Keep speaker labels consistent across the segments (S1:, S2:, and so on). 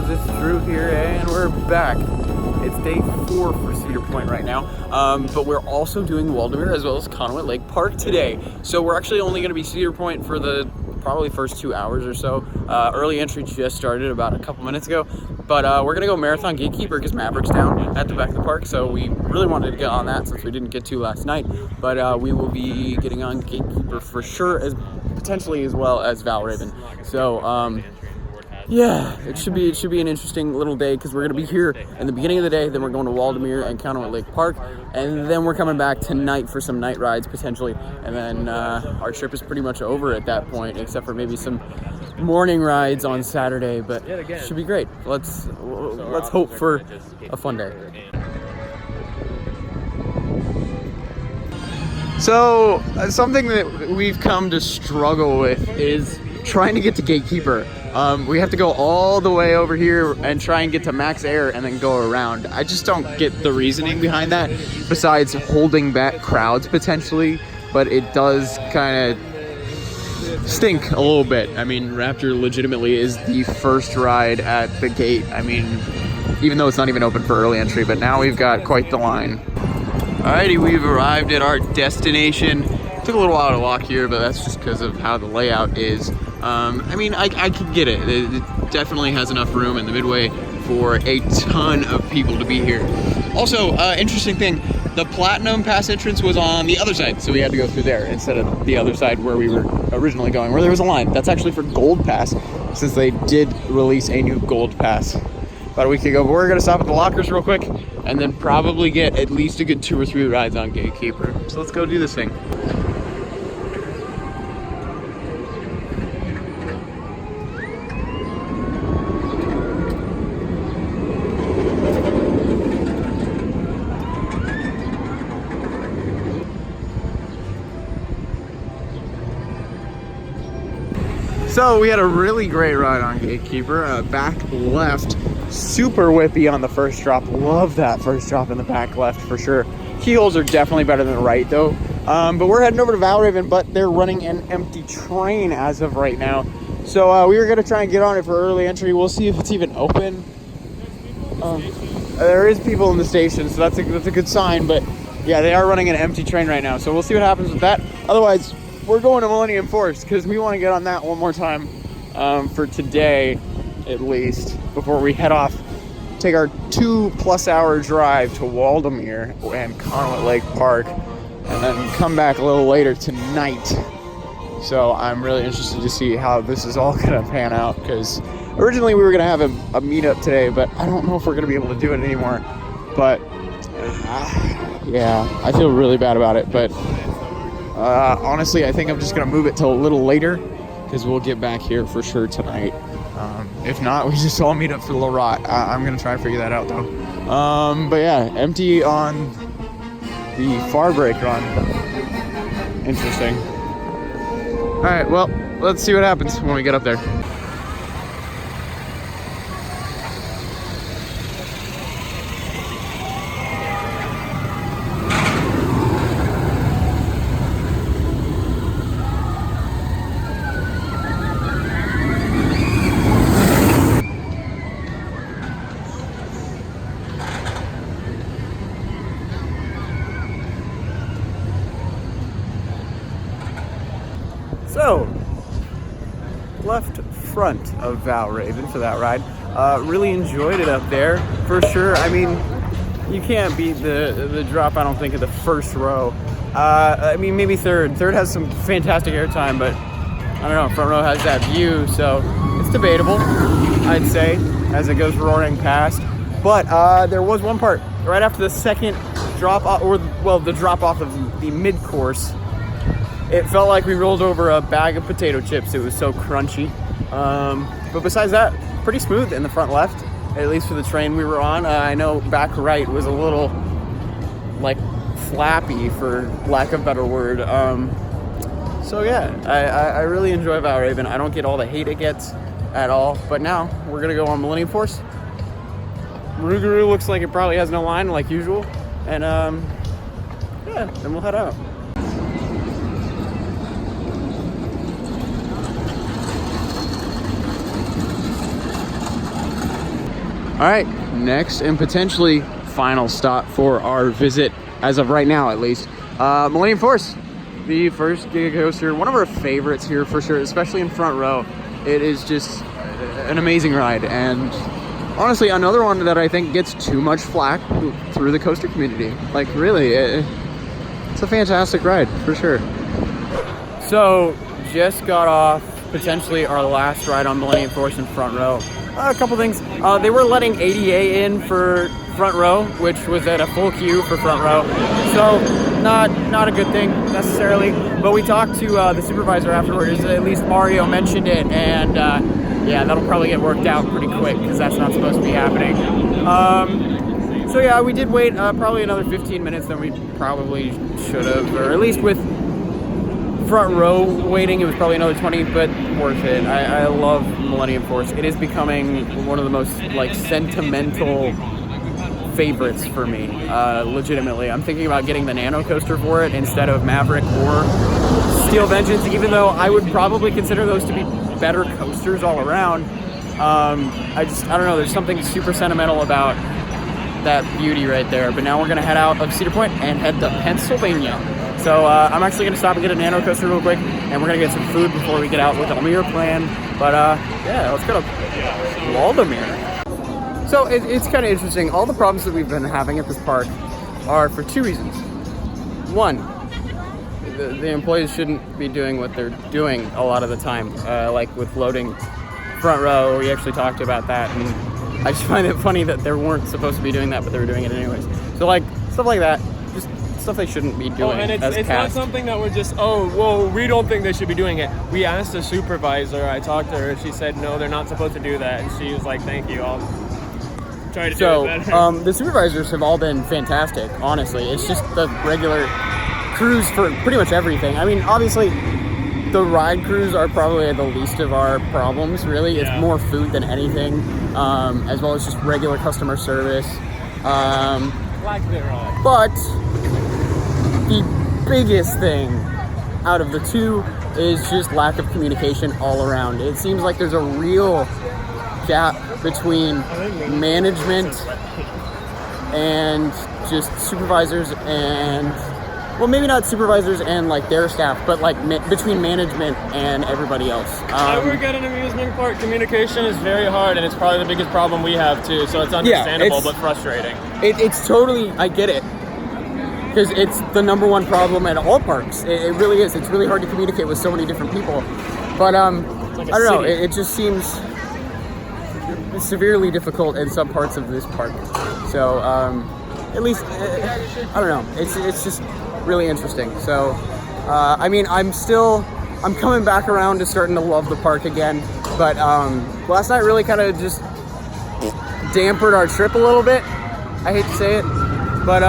S1: this Drew here, and we're back. It's day 4 for Cedar Point right now, but we're also doing Waldameer as well as Conowit Lake Park today. So we're actually only going to be Cedar Point for the probably first 2 hours or so. Early entry just started about a couple minutes ago, but we're going to go marathon Gatekeeper because Maverick's down at the back of the park, so we really wanted to get on that since we didn't get to last night. But we will be getting on Gatekeeper for sure, as potentially as well as Valravn. So yeah, it should be an interesting little day because we're going to be here in the beginning of the day, then we're going to Waldameer and Conowit Lake Park, and then we're coming back tonight for some night rides potentially, and then our trip is pretty much over at that point, except for maybe some morning rides on Saturday, but it should be great. Let's hope for a fun day. So something that we've come to struggle with is trying to get to Gatekeeper. We have to go all the way over here and try and get to max air and then go around. I just don't get the reasoning behind that, besides holding back crowds potentially, but it does kind of stink a little bit. I mean, Raptor legitimately is the first ride at the gate. I mean, even though it's not even open for early entry, but now we've got quite the line. Alrighty, we've arrived at our destination. Took a little while to walk here, but that's just because of how the layout is. I mean, I could get it. It definitely has enough room in the midway for a ton of people to be here. Also, interesting thing, the Platinum Pass entrance was on the other side, so we had to go through there instead of the other side where we were originally going, where there was a line. That's actually for Gold Pass, since they did release a new Gold Pass about a week ago. But we're gonna stop at the lockers real quick, and then probably get at least a good 2 or 3 rides on Gatekeeper. So let's go do this thing. So we had a really great ride on Gatekeeper, back left, super whippy on the first drop. Love that first drop in the back left for sure. Keyholes are definitely better than the right though. But we're heading over to Valravn, but they're running an empty train as of right now. So we were gonna try and get on it for early entry. We'll see if it's even open. There is people in the station, so that's a good sign, but yeah, they are running an empty train right now. So we'll see what happens with that. Otherwise, we're going to Millennium Force because we want to get on that one more time for today, at least, before we head off. Take our 2+ hour drive to Waldameer and Conowit Lake Park, and then come back a little later tonight. So I'm really interested to see how this is all going to pan out, because originally we were going to have a meetup today, but I don't know if we're going to be able to do it anymore. But yeah, I feel really bad about it, but honestly, I think I'm just gonna move it till a little later because we'll get back here for sure tonight. If not, we just all meet up for Larot. I'm gonna try and figure that out though. But yeah, empty on the far break run. Interesting. All right, well, let's see what happens when we get up there. So, left front of Valravn for that ride. Really enjoyed it up there, for sure. I mean, you can't beat the drop, I don't think, of the first row. I mean, maybe third. Third has some fantastic airtime, but I don't know, front row has that view, so it's debatable, I'd say, as it goes roaring past. But there was one part, right after the second drop off, or, well, the drop off of the mid-course. It felt like we rolled over a bag of potato chips. It was so crunchy. But besides that, pretty smooth in the front left, at least for the train we were on. I know back right was a little, like, flappy, for lack of a better word. So yeah, I really enjoy Valravn. I don't get all the hate it gets at all. But now, we're gonna go on Millennium Force. Rougarou looks like it probably has no line, like usual. And yeah, then we'll head out. All right, next and potentially final stop for our visit, as of right now at least, Millennium Force, the first Giga Coaster, one of our favorites here for sure, especially in front row. It is just an amazing ride, and honestly another one that I think gets too much flack through the coaster community. Like really, it's a fantastic ride for sure. So just got off potentially our last ride on Millennium Force in front row. A couple things. They were letting ADA in for front row, which was at a full queue for front row. So not a good thing necessarily. But we talked to the supervisor afterwards. At least Mario mentioned it, and yeah, that'll probably get worked out pretty quick because that's not supposed to be happening. So yeah, we did wait probably another 15 minutes than we probably should have, or at least with front row waiting, it was probably another 20, but worth it. I love Millennium Force. It is becoming one of the most like sentimental favorites for me, legitimately. I'm thinking about getting the Nano Coaster for it instead of Maverick or Steel Vengeance, even though I would probably consider those to be better coasters all around. I don't know, there's something super sentimental about that beauty right there. But now we're gonna head out of Cedar Point and head to Pennsylvania. So I'm actually gonna stop and get a Nano Coaster real quick, and we're gonna get some food before we get out with Almir plan. But yeah, let's go to Waldemir. So it's kind of interesting. All the problems that we've been having at this park are for two reasons. One, the employees shouldn't be doing what they're doing a lot of the time, like with loading front row. We actually talked about that, and I just find it funny that they weren't supposed to be doing that, but they were doing it anyways. So like stuff like that, just stuff they shouldn't be doing.
S2: And it's not something that we're just, oh, well, we don't think they should be doing it. We asked the supervisor. I talked to her. She said, no, they're not supposed to do that. And she was like, thank you. I'll try to do it better.
S1: The supervisors have all been fantastic, honestly. It's just the regular crews for pretty much everything. I mean, obviously, the ride crews are probably the least of our problems, really. It's more food than anything, as well as just regular customer service. But the biggest thing out of the two is just lack of communication all around. It seems like there's a real gap between management and just supervisors and, well, maybe not supervisors and like their staff, but like between management and everybody else.
S2: I work at an amusement park. Communication is very hard, and it's probably the biggest problem we have too. So it's understandable, but frustrating. It's
S1: totally, I get it, because it's the number one problem at all parks. It really is. It's really hard to communicate with so many different people. But I don't know. It just seems severely difficult in some parts of this park. So at least I don't know. It's just really interesting. So I mean, I'm coming back around to starting to love the park again. But last night really kind of just dampened our trip a little bit. I hate to say it, but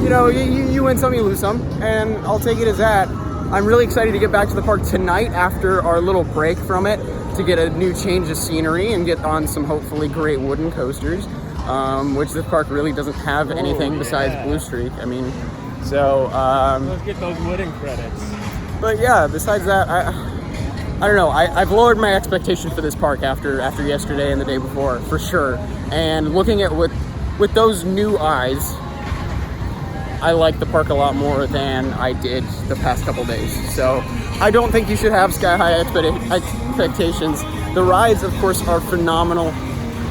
S1: you know, you win some, you lose some, and I'll take it as that. I'm really excited to get back to the park tonight after our little break from it, to get a new change of scenery and get on some hopefully great wooden coasters, which the park really doesn't have anything besides Blue Streak. I mean, so
S2: let's get those wooden credits.
S1: But yeah, besides that, I don't know. I've lowered my expectation for this park after yesterday and the day before, for sure. And looking at with those new eyes, I like the park a lot more than I did the past couple days. So I don't think you should have sky-high expectations. The rides, of course, are phenomenal,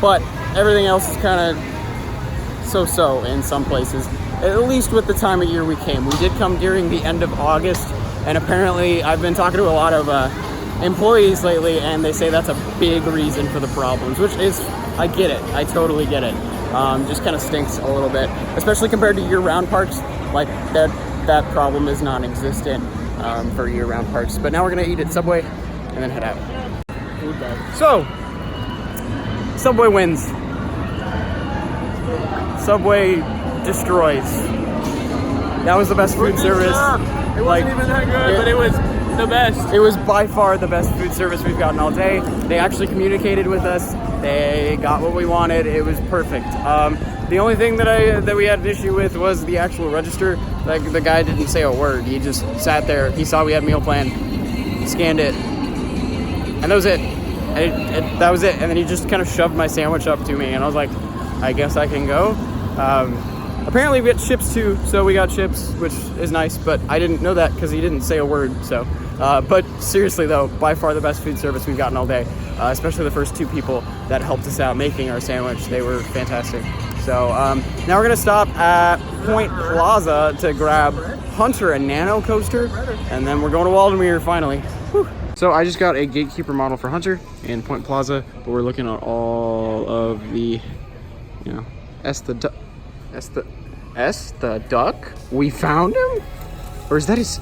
S1: but everything else is kind of so-so in some places, at least with the time of year we came. We did come during the end of August, and apparently I've been talking to a lot of employees lately, and they say that's a big reason for the problems, which is, I get it. I totally get it. Just kind of stinks a little bit, especially compared to year-round parks. Like that problem is non-existent for year-round parks. But now we're gonna eat at Subway and then head out. So, Subway wins. Subway destroys. That was the best food service.
S2: It wasn't even that good, but it was the best.
S1: It was by far the best food service we've gotten all day. They actually communicated with us. They got what we wanted. It was perfect. The only thing that we had an issue with was the actual register. Like, the guy didn't say a word. He just sat there. He saw we had meal plan, scanned it, and that was it. that was it. And then he just kind of shoved my sandwich up to me, and I was like, I guess I can go. Apparently we get chips too, so we got chips, which is nice, but I didn't know that because he didn't say a word. So, but seriously though, by far the best food service we've gotten all day, especially the first 2 people that helped us out making our sandwich. They were fantastic. So now we're gonna stop at Point Plaza to grab Hunter a nano coaster, and then we're going to Waldameer finally. Whew. So I just got a Gatekeeper model for Hunter in Point Plaza, but we're looking at all of the, you know, S the Duck. We found him, or is that his?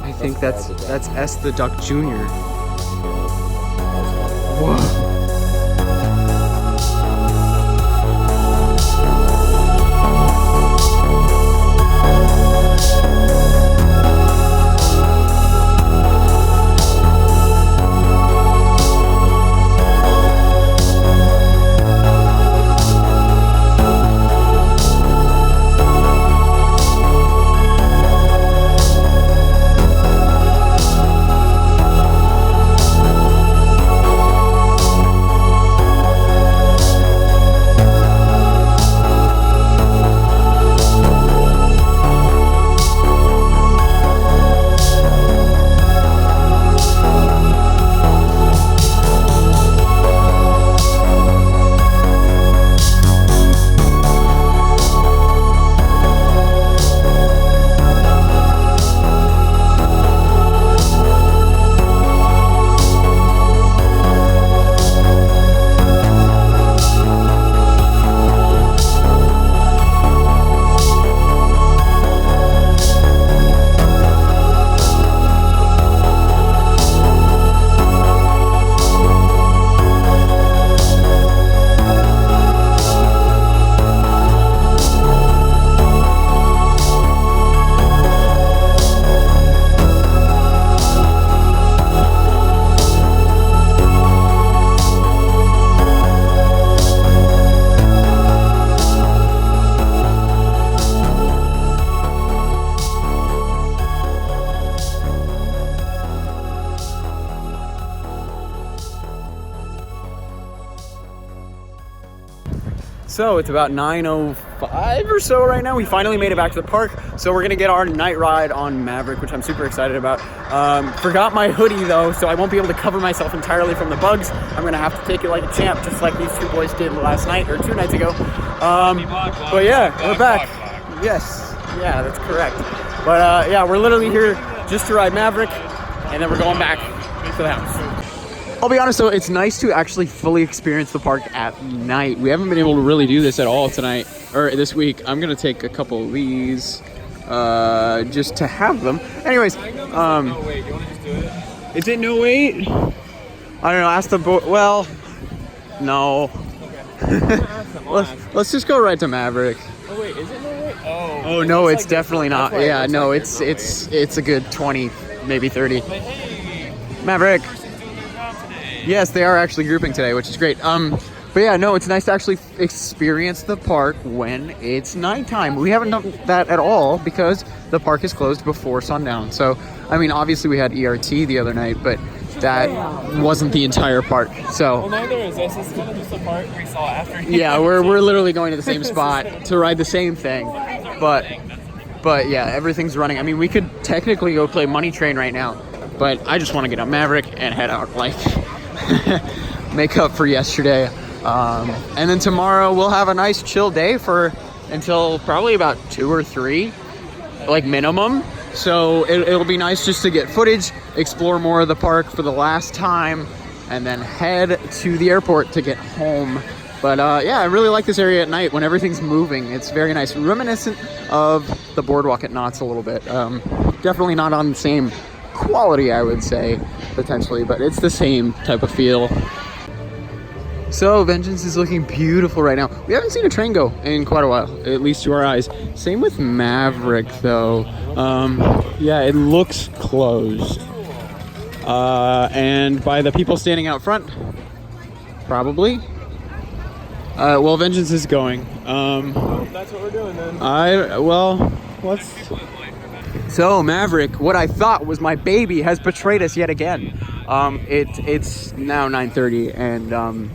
S1: I think that's S the Duck Jr. Whoa. So it's about 9:05 or so right now. We finally made it back to the park. So we're gonna get our night ride on Maverick, which I'm super excited about. Forgot my hoodie though, so I won't be able to cover myself entirely from the bugs. I'm gonna have to take it like a champ, just like these 2 boys did last night or 2 nights ago. But yeah, we're back. Yes, yeah, that's correct. But yeah, we're literally here just to ride Maverick, and then we're going back to the house. I'll be honest though, it's nice to actually fully experience the park at night. We haven't been able to really do this at all tonight, or this week. I'm gonna take a couple of these just to have them. Anyways,
S2: No wait, you wanna just do it?
S1: is it no wait? I don't know, ask the well, no. let's just go right to Maverick.
S2: Oh wait, is it no wait?
S1: Oh no, it's definitely not. Yeah, no, it's a good 20, maybe 30.
S2: But hey,
S1: Maverick.
S2: doing their job today.
S1: Yes, they are actually grouping today, which is great. But yeah, no, it's nice to actually experience the park when it's nighttime. We haven't done that at all because the park is closed before sundown. So, I mean, obviously we had ERT the other night, but that wasn't the entire park. So,
S2: Well, neither is this. This is kind of just the part we saw after.
S1: yeah, we're literally going to the same spot to ride the same thing. But yeah, everything's running. I mean, we could technically go play Money Train right now, but I just want to get on Maverick and head out, like, make up for yesterday. And then tomorrow we'll have a nice chill day until probably about 2 or 3, like minimum. So it'll be nice just to get footage, explore more of the park for the last time, and then head to the airport to get home. But yeah, I really like this area at night when everything's moving. It's very nice, reminiscent of the boardwalk at Knott's a little bit. Definitely not on the same quality, I would say, potentially, but it's the same type of feel. So Vengeance is looking beautiful right now. We haven't seen a train go in quite a while, at least to our eyes. Same with Maverick though. Yeah, it looks closed. And by the people standing out front, probably. Well, Vengeance is going.
S2: That's what we're doing then.
S1: So Maverick, what I thought was my baby, has betrayed us yet again. It's now 9:30 and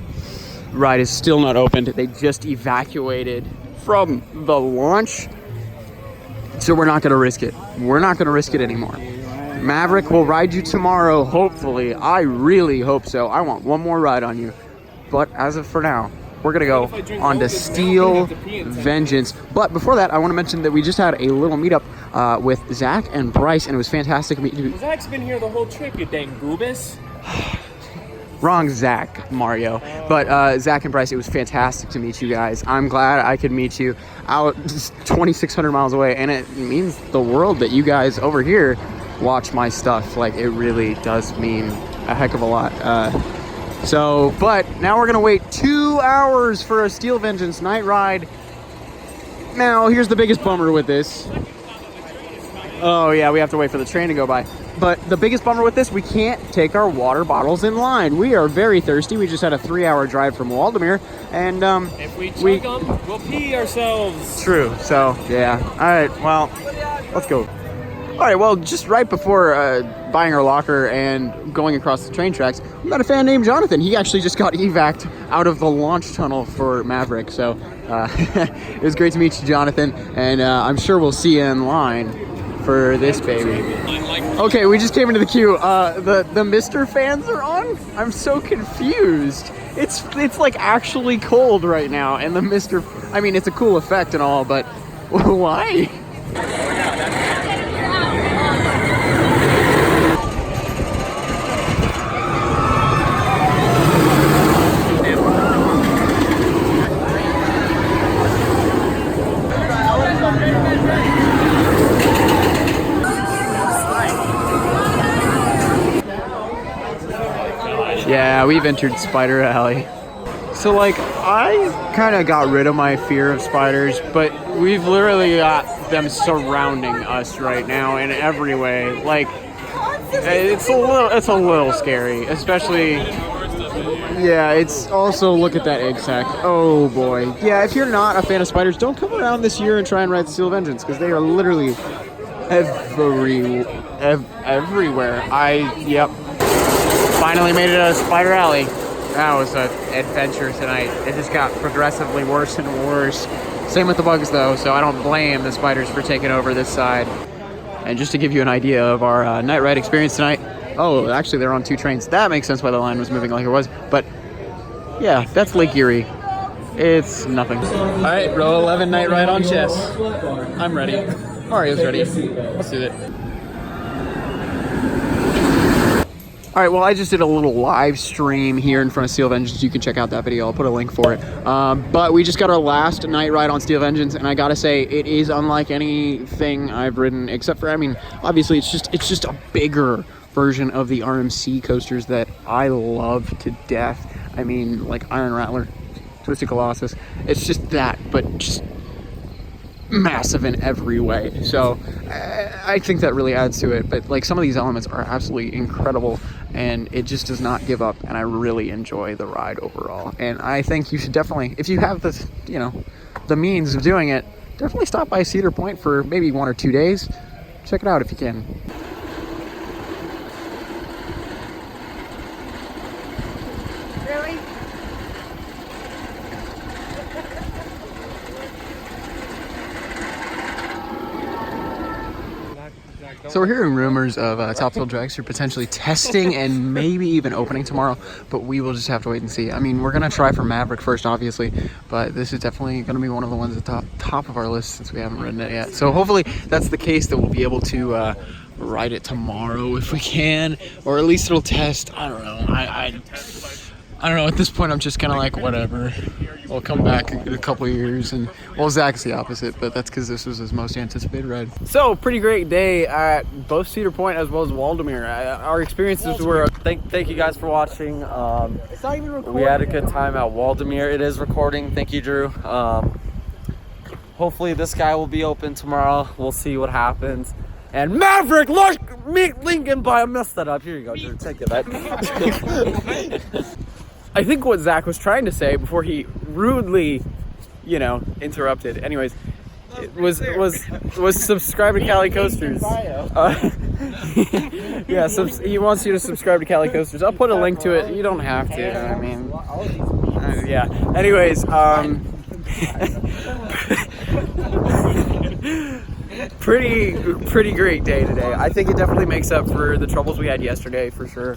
S1: ride is still not opened. They just evacuated from the launch, so we're not gonna risk it. We're not gonna risk it anymore. Maverick will ride you tomorrow, hopefully. I really hope so. I want one more ride on you. But as of for now, we're gonna go on to Steel Vengeance. But before that, I want to mention that we just had a little meetup with Zach and Bryce, and it was fantastic to meet you.
S2: Zach's been here the whole trip, you dang goobus.
S1: Wrong Zach, Mario. But Zach and Bryce, it was fantastic to meet you guys. I'm glad I could meet you out 2,600 miles away, and it means the world that you guys over here watch my stuff. Like, it really does mean a heck of a lot. But now we're gonna wait 2 hours for a Steel Vengeance night ride. Now, here's the biggest bummer with this. Oh yeah, we have to wait for the train to go by. But the biggest bummer with this, we can't take our water bottles in line. We are very thirsty. We just had a 3-hour drive from Waldemere, and
S2: if we chug them, we'll pee ourselves.
S1: True. So yeah. All right. Well, let's go. All right. Well, just right before buying our locker and going across the train tracks, we met a fan named Jonathan. He actually just got evac'd out of the launch tunnel for Maverick. So it was great to meet you, Jonathan, and I'm sure we'll see you in line for this baby. Okay, we just came into the queue. The Mr. fans are on? I'm so confused. It's like actually cold right now, and the Mr. I mean, it's a cool effect and all, but why? Yeah, we've entered Spider Alley. So like, I kind of got rid of my fear of spiders, but we've literally got them surrounding us right now in every way. Like, it's a little scary, especially. Yeah, it's also, look at that egg sack. Oh boy. Yeah, if you're not a fan of spiders, don't come around this year and try and ride Steel Vengeance, because they are literally everywhere. Yep. Finally made it out of Spider Alley. That was an adventure tonight. It just got progressively worse and worse. Same with the bugs though, so I don't blame the spiders for taking over this side. And just to give you an idea of our night ride experience tonight. Oh, actually they're on 2 trains. That makes sense why the line was moving like it was. But yeah, that's Lake Erie. It's nothing. All right, row 11 night ride on chess. I'm ready. Mario's ready. Let's do it. All right, well, I just did a little live stream here in front of Steel Vengeance. You can check out that video. I'll put a link for it. But we just got our last night ride on Steel Vengeance, and I gotta say, it is unlike anything I've ridden, except for, I mean, obviously, it's just a bigger version of the RMC coasters that I love to death. I mean, like Iron Rattler, Twisted Colossus. It's just that, but just massive in every way. So I think that really adds to it. But like, some of these elements are absolutely incredible, and it just does not give up, and I really enjoy the ride overall. And I think you should definitely, if you have this, you know, the means of doing it, definitely stop by Cedar Point for maybe 1 or 2 days. Check it out if you can. So we're hearing rumors of Topfield Dragster potentially testing and maybe even opening tomorrow, but we will just have to wait and see. I mean, we're gonna try for Maverick first, obviously, but this is definitely gonna be one of the ones at the top of our list since we haven't ridden it yet. So hopefully that's the case, that we'll be able to ride it tomorrow if we can, or at least it'll test. I don't know. I don't know. At this point, I'm just kind of like, whatever. We'll come back in a couple of years, and well, Zach's the opposite, but that's because this was his most anticipated ride. So, pretty great day at both Cedar Point as well as Waldemere. Our experiences were. Thank you guys for watching. It's not even recording. We had a good time at Waldemere. It is recording. Thank you, Drew. Hopefully, this guy will be open tomorrow. We'll see what happens. And Maverick, meet Lincoln by. I messed that up. Here you go, Drew. Take it. I think what Zach was trying to say before he rudely, you know, interrupted. Anyways, it was subscribe to Cali Coasters. Yeah, he wants you to subscribe to Cali Coasters. I'll put a link to it. You don't have to. I mean, yeah. Anyways, pretty great day today. I think it definitely makes up for the troubles we had yesterday, for sure.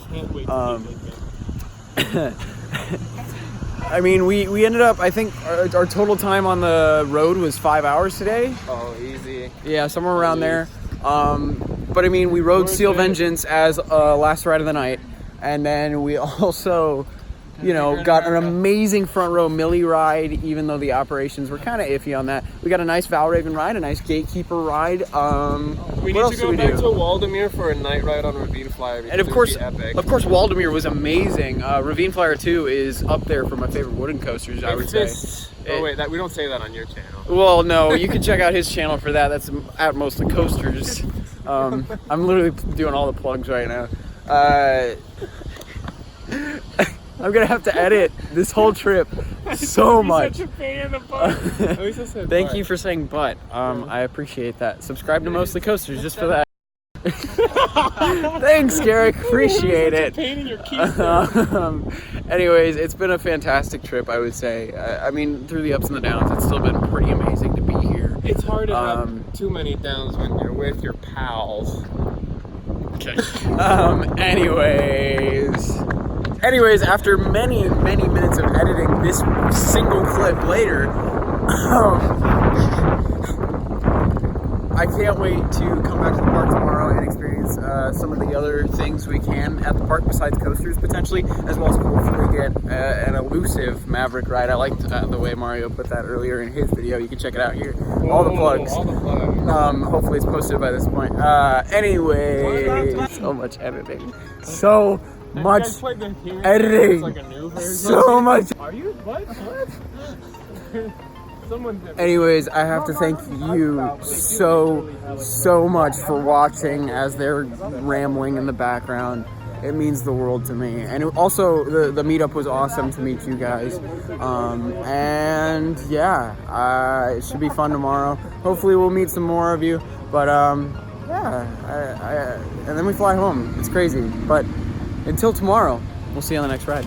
S1: I mean, we ended up, I think our total time on the road was 5 hours today.
S2: Oh, easy.
S1: Yeah, somewhere around there. But I mean, we rode Seal Vengeance as last ride of the night, and then we also, you know, got an amazing front row Millie ride, even though the operations were kind of iffy on that. We got a nice Valravn ride, a nice Gatekeeper ride.
S2: We need to go back to Waldemere for a night ride on Ravine Flyer.
S1: And of course, Waldemere was amazing. Ravine Flyer 2 is up there for my favorite wooden coasters, I would say.
S2: Oh wait, we don't say that on your channel.
S1: Well, no, you can check out his channel for that. That's at Mostly Coasters. I'm literally doing all the plugs right now. I'm gonna have to edit this whole trip so much.
S2: Such a pain in the butt.
S1: Thank you for saying butt. I appreciate that. Subscribe to Mostly Coasters just for that. Thanks, Garrick. Appreciate it.
S2: Pain in your
S1: Anyways, it's been a fantastic trip, I would say. I mean, through the ups and the downs, it's still been pretty amazing to be here.
S2: It's hard to have too many downs when you're with your pals.
S1: Okay. Anyways, after many minutes of editing this single clip later, I can't wait to come back to the park tomorrow and experience some of the other things we can at the park besides coasters potentially, as well as hopefully get an elusive Maverick ride. I liked the way Mario put that earlier in his video. You can check it out here. All the plugs. Hopefully it's posted by this point. Anyway, so much editing. So much editing. So much.
S2: Are you? What?
S1: Anyways, I have to thank you so much for watching as they're rambling in the background. It means the world to me. And also, the meetup was awesome to meet you guys. And yeah, it should be fun tomorrow. Hopefully we'll meet some more of you. But yeah, and then we fly home. It's crazy. But until tomorrow, we'll see you on the next ride.